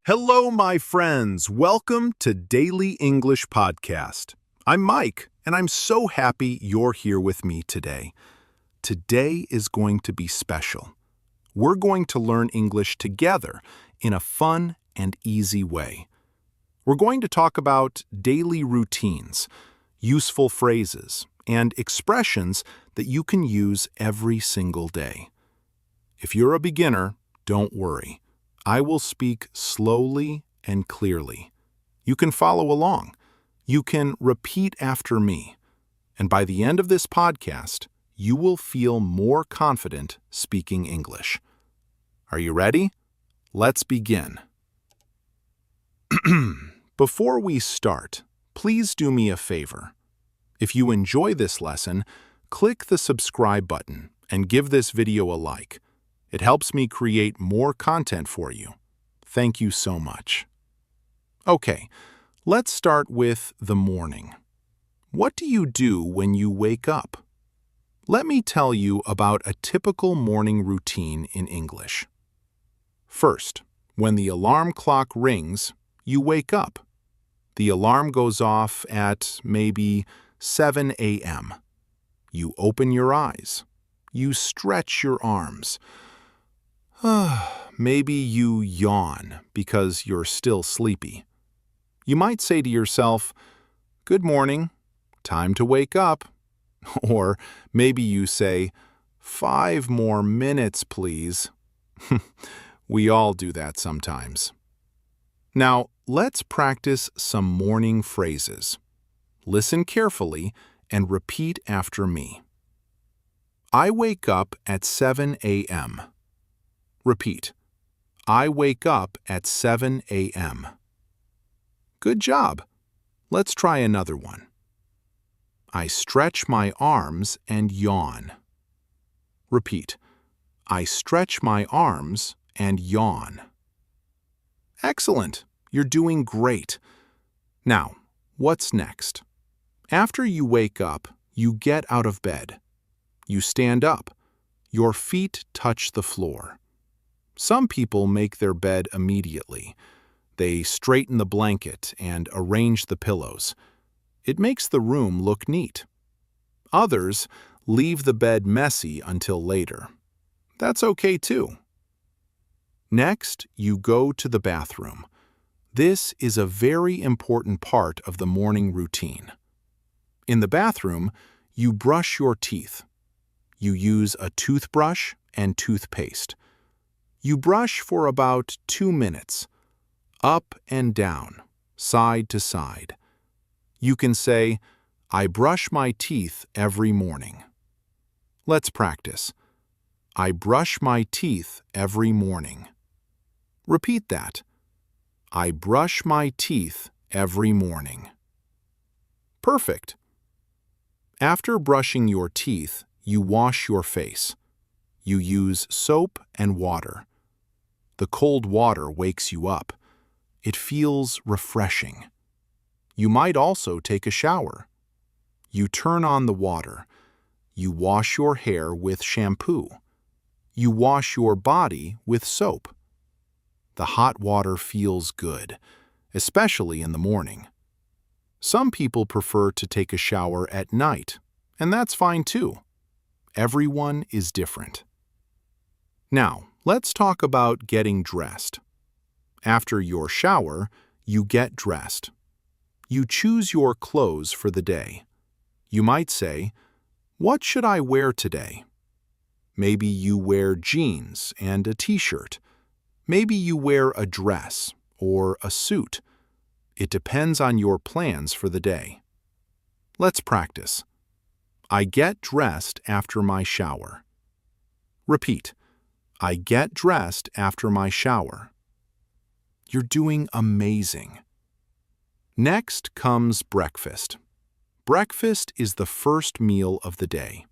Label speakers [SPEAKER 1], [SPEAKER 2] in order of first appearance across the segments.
[SPEAKER 1] Hello, my friends. Welcome to Daily English Podcast. I'm Mike, and I'm so happy you're here with me today. Today is going to be special. We're going to learn English together in a fun and easy way. We're going to talk about daily routines, useful phrases, and expressions that you can use every single day. If you're a beginner, don't worry. I will speak slowly and clearly. You can follow along. You can repeat after me. And by the end of this podcast, you will feel more confident speaking English. Are you ready? Let's begin. Before we start, please do me a favor. If you enjoy this lesson, click the subscribe button and give this video a like. It helps me create more content for you. Thank you so much. Okay, let's start with the morning. What do you do when you wake up? Let me tell you about a typical morning routine in English. First, when the alarm clock rings, you wake up. The alarm goes off at maybe 7 a.m. You open your eyes. You stretch your arms. Maybe you yawn because you're still sleepy. You might say to yourself, "Good morning, time to wake up." Or maybe you say, "5 more minutes, please." We all do that sometimes. Now, let's practice some morning phrases. Listen carefully and repeat after me. I wake up at 7 a.m. Repeat. I wake up at 7 a.m. Good job. Let's try another one. I stretch my arms and yawn. Repeat. I stretch my arms and yawn. Excellent. You're doing great. Now, what's next? After you wake up, you get out of bed. You stand up. Your feet touch the floor. Some people make their bed immediately. They straighten the blanket and arrange the pillows. It makes the room look neat. Others leave the bed messy until later. That's okay too. Next, you go to the bathroom. This is a very important part of the morning routine. In the bathroom, you brush your teeth. You use a toothbrush and toothpaste. You brush for about 2 minutes, up and down, side to side. You can say, I brush my teeth every morning. Let's practice. I brush my teeth every morning. Repeat that. I brush my teeth every morning. Perfect. After brushing your teeth, you wash your face. You use soap and water. The cold water wakes you up. It feels refreshing. You might also take a shower. You turn on the water. You wash your hair with shampoo. You wash your body with soap. The hot water feels good, especially in the morning. Some people prefer to take a shower at night, and that's fine too. Everyone is different. Now, let's talk about getting dressed. After your shower, you get dressed. You choose your clothes for the day. You might say, "What should I wear today?" Maybe you wear jeans and a t-shirt. Maybe you wear a dress or a suit. It depends on your plans for the day. Let's practice. I get dressed after my shower. Repeat. I get dressed after my shower. You're doing amazing. Next comes breakfast. Breakfast is the first meal of the day.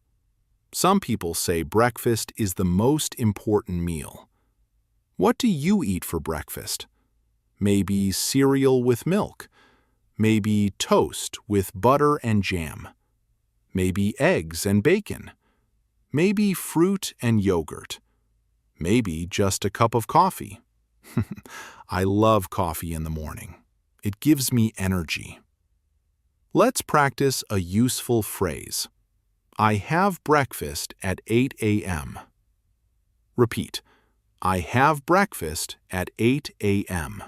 [SPEAKER 1] Some people say breakfast is the most important meal. What do you eat for breakfast? Maybe cereal with milk. Maybe toast with butter and jam. Maybe eggs and bacon. Maybe fruit and yogurt. Maybe just a cup of coffee. I love coffee in the morning. It gives me energy. Let's practice a useful phrase. I have breakfast at 8 a.m. Repeat. I have breakfast at 8 a.m.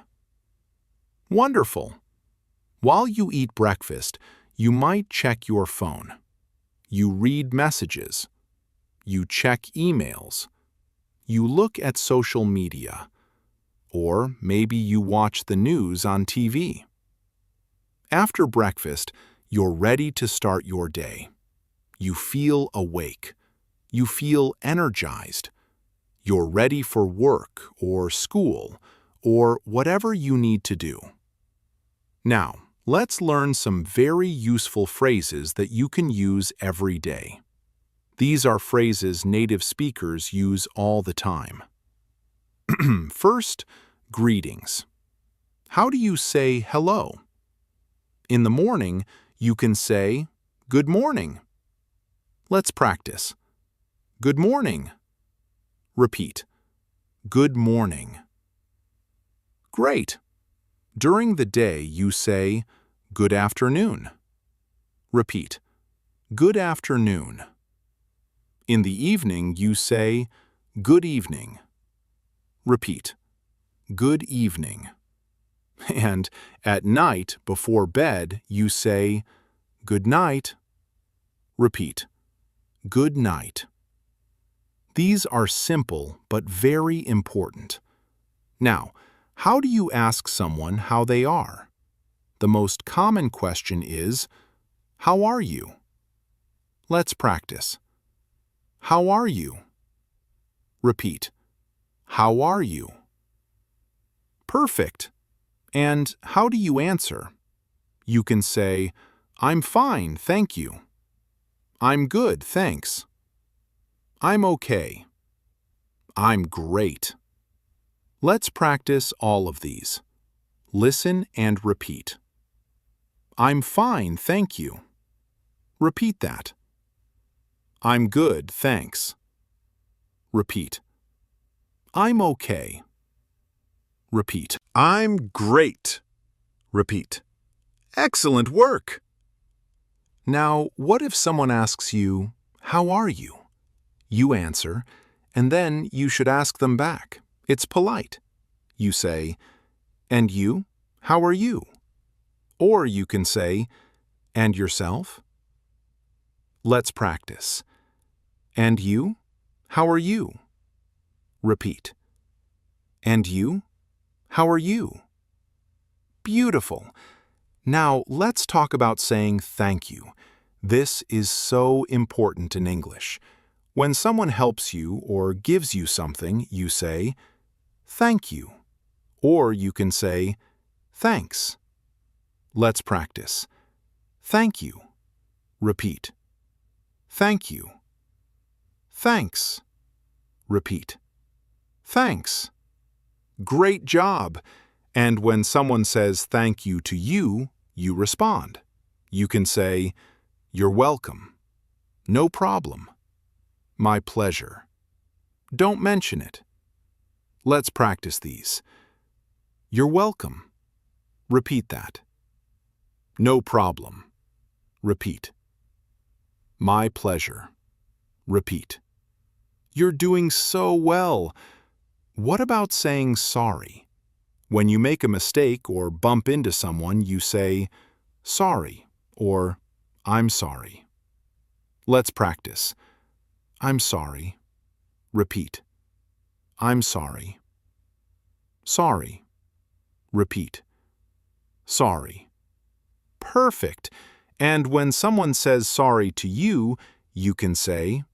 [SPEAKER 1] Wonderful. While you eat breakfast, you might check your phone. You read messages. You check emails. You look at social media. Or maybe you watch the news on TV. After breakfast, you're ready to start your day. You feel awake. You feel energized. You're ready for work or school or whatever you need to do. Now, let's learn some very useful phrases that you can use every day. These are phrases native speakers use all the time. First, greetings. How do you say hello? In the morning, you can say, good morning. Let's practice. Good morning. Repeat. Good morning. Great. During the day, you say, good afternoon. Repeat. Good afternoon. In the evening, you say, good evening. Repeat. Good evening. And at night, before bed, you say, good night. Repeat. Good night. These are simple but very important. Now, how do you ask someone how they are? The most common question is, how are you? Let's practice. How are you? Repeat. How are you? Perfect. And how do you answer? You can say, I'm fine, thank you. I'm good, thanks. I'm okay. I'm great. Let's practice all of these. Listen and repeat. I'm fine, thank you. Repeat that. I'm good, thanks. Repeat. I'm okay. Repeat. I'm great. Repeat. Excellent work. Now, what if someone asks you, how are you? You answer, and then you should ask them back. It's polite. You say, and you? How are you? Or you can say, and yourself? Let's practice. And you? How are you? Repeat. And you? How are you? Beautiful. Now let's talk about saying thank you. This is so important in English. When someone helps you or gives you something, you say, thank you. Or you can say, thanks. Let's practice. Thank you. Repeat. Thank you. Thanks. Repeat. Thanks. Great job. And when someone says thank you to you, you respond. You can say, you're welcome. No problem. My pleasure. Don't mention it. Let's practice these. You're welcome. Repeat that. No problem. Repeat. My pleasure. Repeat. You're doing so well. What about saying sorry? When you make a mistake or bump into someone, you say, sorry, or I'm sorry. Let's practice. I'm sorry. Repeat. I'm sorry. Sorry. Repeat. Sorry. Perfect. And when someone says sorry to you, you can say,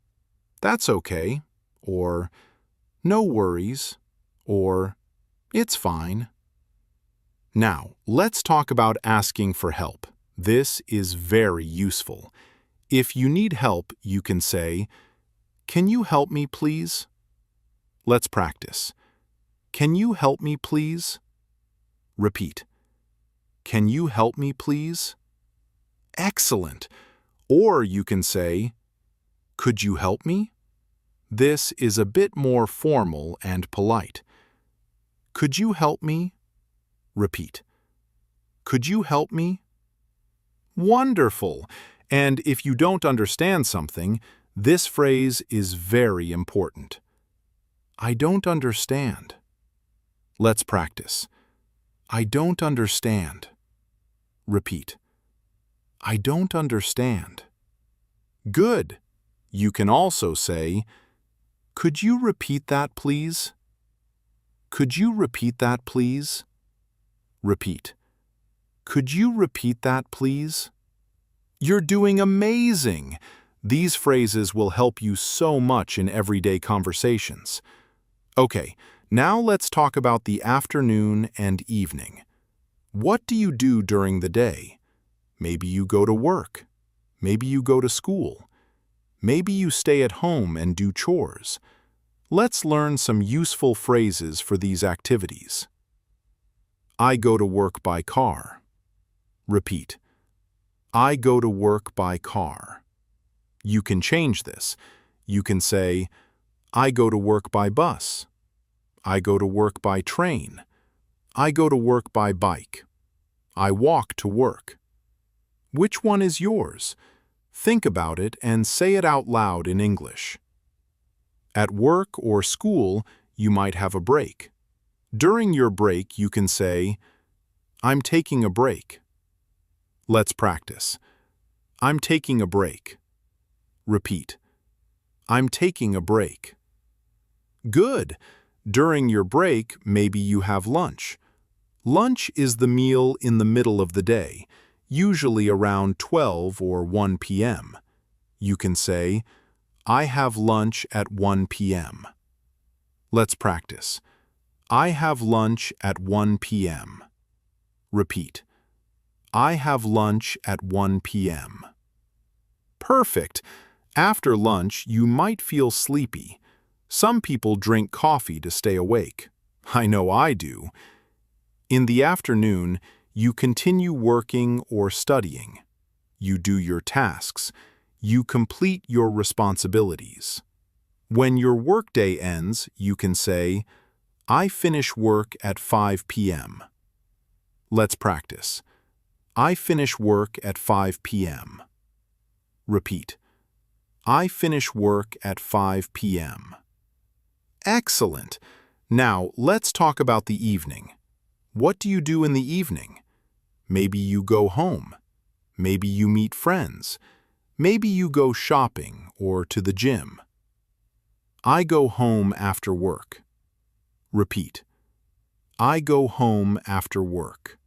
[SPEAKER 1] that's okay, or no worries, or it's fine. Now, let's talk about asking for help. This is very useful. If you need help, you can say, can you help me, please? Let's practice. Can you help me, please? Repeat. Can you help me, please? Excellent. Or you can say, could you help me? This is a bit more formal and polite. Could you help me? Repeat. Could you help me? Wonderful! And if you don't understand something, this phrase is very important. I don't understand. Let's practice. I don't understand. Repeat. I don't understand. Good! You can also say, could you repeat that, please? Could you repeat that, please? Repeat. Could you repeat that, please? You're doing amazing! These phrases will help you so much in everyday conversations. Okay, now let's talk about the afternoon and evening. What do you do during the day? Maybe you go to work. Maybe you go to school. Maybe you stay at home and do chores. Let's learn some useful phrases for these activities. I go to work by car. Repeat. I go to work by car. You can change this. You can say, I go to work by bus. I go to work by train. I go to work by bike. I walk to work. Which one is yours? Think about it and say it out loud in English. At work or school, you might have a break. During your break, you can say, I'm taking a break. Let's practice. I'm taking a break. Repeat. I'm taking a break. Good! During your break, maybe you have lunch. Lunch is the meal in the middle of the day, usually around 12 or 1 p.m. You can say, I have lunch at 1 p.m. Let's practice. I have lunch at 1 p.m. Repeat. I have lunch at 1 p.m. Perfect! After lunch, you might feel sleepy. Some people drink coffee to stay awake. I know I do. In the afternoon, you continue working or studying. You do your tasks. You complete your responsibilities. When your workday ends, you can say, I finish work at 5 p.m. Let's practice. I finish work at 5 p.m. Repeat. I finish work at 5 p.m. Excellent! Now, let's talk about the evening. What do you do in the evening? Maybe you go home. Maybe you meet friends. Maybe you go shopping or to the gym. I go home after work. Repeat. I go home after work.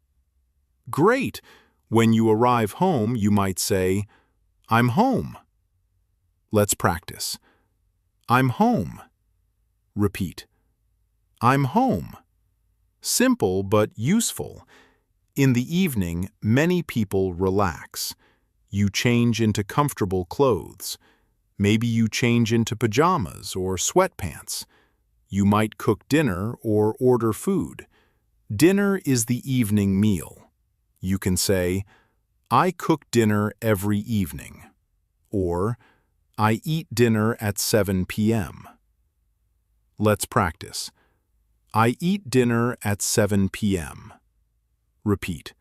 [SPEAKER 1] Great! When you arrive home, you might say, I'm home. Let's practice. I'm home. Repeat. I'm home. Simple but useful. In the evening, many people relax. You change into comfortable clothes. Maybe you change into pajamas or sweatpants. You might cook dinner or order food. Dinner is the evening meal. You can say, I cook dinner every evening. Or, I eat dinner at 7 p.m. Let's practice. I eat dinner at 7 p.m. Repeat.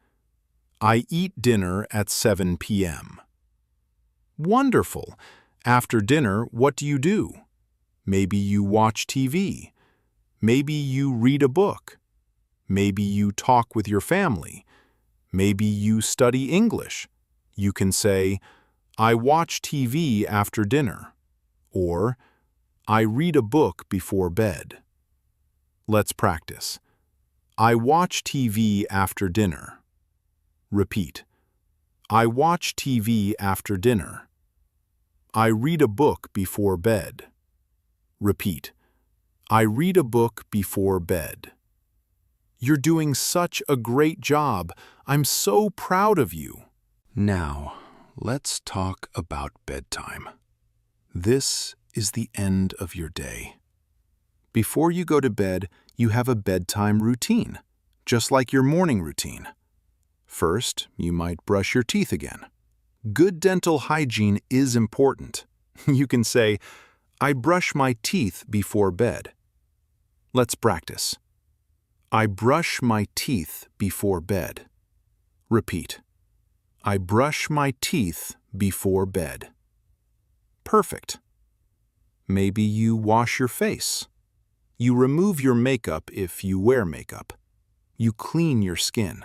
[SPEAKER 1] I eat dinner at 7 p.m. Wonderful! After dinner, what do you do? Maybe you watch TV. Maybe you read a book. Maybe you talk with your family. Maybe you study English. You can say, I watch TV after dinner. Or, I read a book before bed. Let's practice. I watch TV after dinner. Repeat. I watch TV after dinner. I read a book before bed. Repeat. I read a book before bed. You're doing such a great job. I'm so proud of you. Now, let's talk about bedtime. This is the end of your day. Before you go to bed, you have a bedtime routine, just like your morning routine. First, you might brush your teeth again. Good dental hygiene is important. You can say, I brush my teeth before bed. Let's practice. I brush my teeth before bed. Repeat. I brush my teeth before bed. Perfect. Maybe you wash your face. You remove your makeup if you wear makeup. You clean your skin.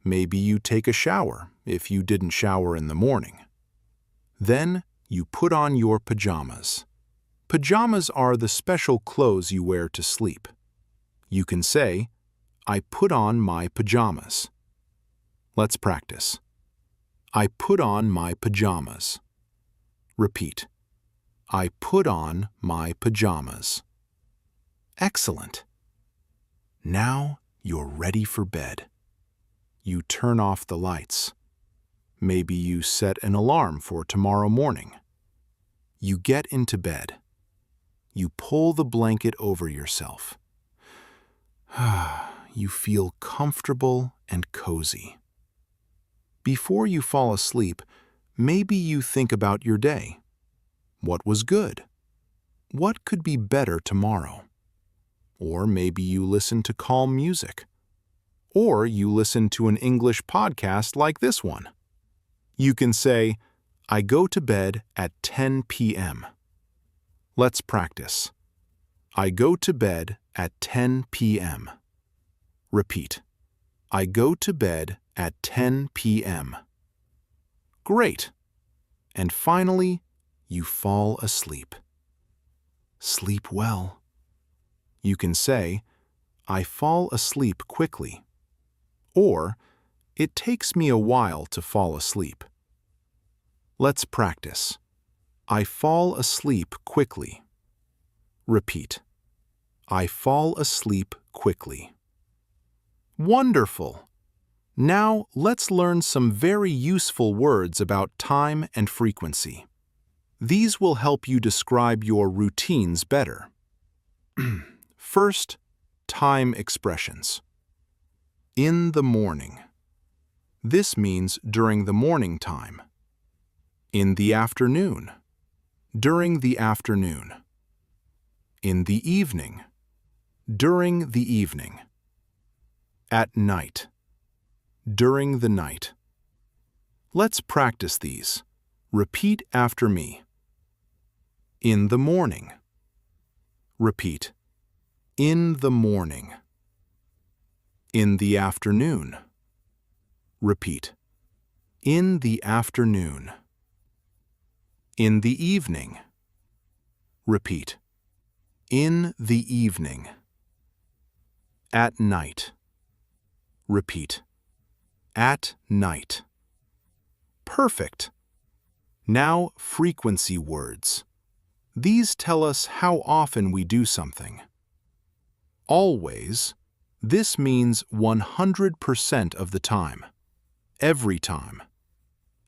[SPEAKER 1] Maybe you take a shower if you didn't shower in the morning. Then you put on your pajamas. Pajamas are the special clothes you wear to sleep. You can say, I put on my pajamas. Let's practice. I put on my pajamas. Repeat. I put on my pajamas. Excellent. Now you're ready for bed. You turn off the lights. Maybe you set an alarm for tomorrow morning. You get into bed. You pull the blanket over yourself. You feel comfortable and cozy. Before you fall asleep, maybe you think about your day. What was good? What could be better tomorrow? Or maybe you listen to calm music. Or you listen to an English podcast like this one. You can say, I go to bed at 10 p.m. Let's practice. I go to bed at 10 p.m. Repeat. I go to bed at 10 p.m. Great. And finally, you fall asleep. Sleep well. You can say, I fall asleep quickly. Or, it takes me a while to fall asleep. Let's practice. I fall asleep quickly. Repeat. I fall asleep quickly. Wonderful! Now let's learn some very useful words about time and frequency. These will help you describe your routines better. First, time expressions. In the morning. This means during the morning time. In the afternoon. During the afternoon. In the evening. During the evening. At night. During the night. Let's practice these. Repeat after me. In the morning. Repeat. In the morning. In the afternoon. Repeat. In the afternoon. In the evening. Repeat. In the evening. At night. Repeat. At night. Perfect. Now, frequency words. These tell us how often we do something. Always. This means 100% of the time. Every time.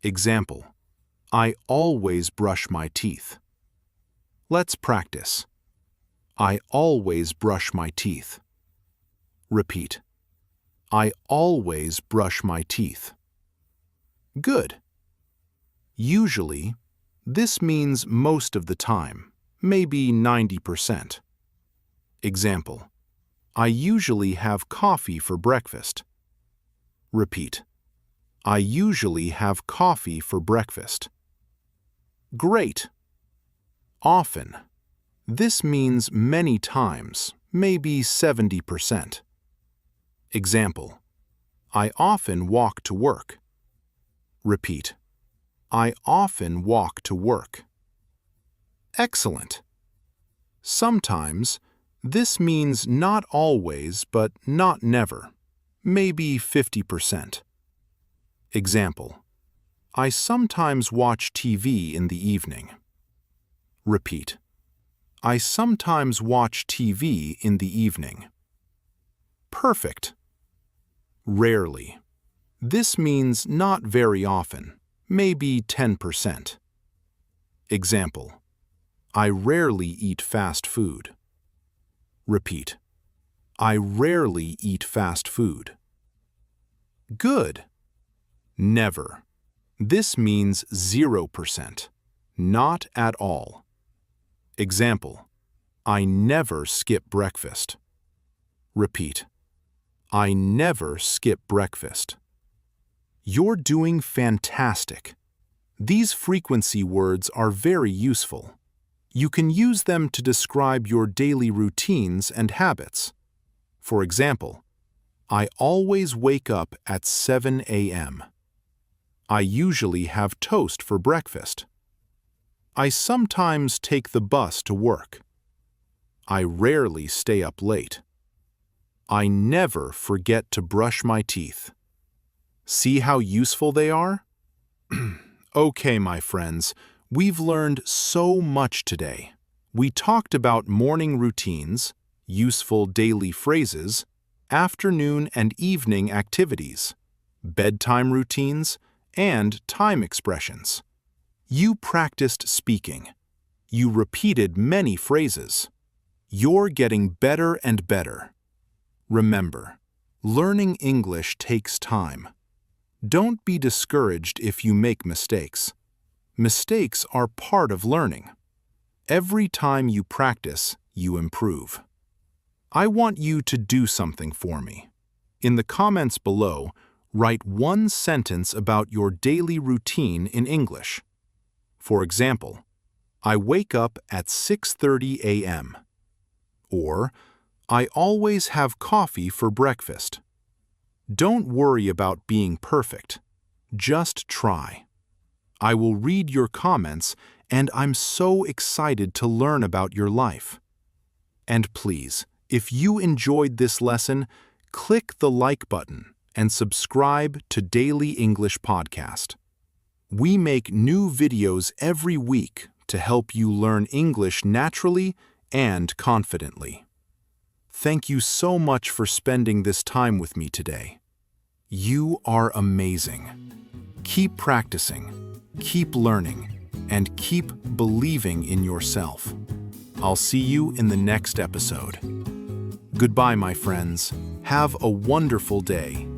[SPEAKER 1] Example. I always brush my teeth. Let's practice. I always brush my teeth. Repeat. I always brush my teeth. Good. Usually, this means most of the time, maybe 90%. Example. I usually have coffee for breakfast. Repeat. I usually have coffee for breakfast. Great. Often. This means many times, maybe 70%. Example. I often walk to work. Repeat. I often walk to work. Excellent. Sometimes, this means not always, but not never, maybe 50%. Example. I sometimes watch TV in the evening. Repeat. I sometimes watch TV in the evening. Perfect. Rarely. This means not very often, maybe 10%. Example. I rarely eat fast food. Repeat. I rarely eat fast food. Good. Never. This means 0%, not at all. Example. I never skip breakfast. Repeat. I never skip breakfast. You're doing fantastic. These frequency words are very useful. You can use them to describe your daily routines and habits. For example, I always wake up at 7 a.m. I usually have toast for breakfast. I sometimes take the bus to work. I rarely stay up late. I never forget to brush my teeth. See how useful they are? Okay, my friends, we've learned so much today. We talked about morning routines, useful daily phrases, afternoon and evening activities, bedtime routines, and time expressions. You practiced speaking. You repeated many phrases. You're getting better and better. Remember, learning English takes time. Don't be discouraged if you make mistakes. Mistakes are part of learning. Every time you practice, you improve. I want you to do something for me. In the comments below, write one sentence about your daily routine in English. For example, I wake up at 6:30 a.m. Or, I always have coffee for breakfast. Don't worry about being perfect. Just try. I will read your comments, and I'm so excited to learn about your life. And please, if you enjoyed this lesson, click the like button and subscribe to Daily English Podcast. We make new videos every week to help you learn English naturally and confidently. Thank you so much for spending this time with me today. You are amazing. Keep practicing, keep learning, and keep believing in yourself. I'll see you in the next episode. Goodbye, my friends. Have a wonderful day.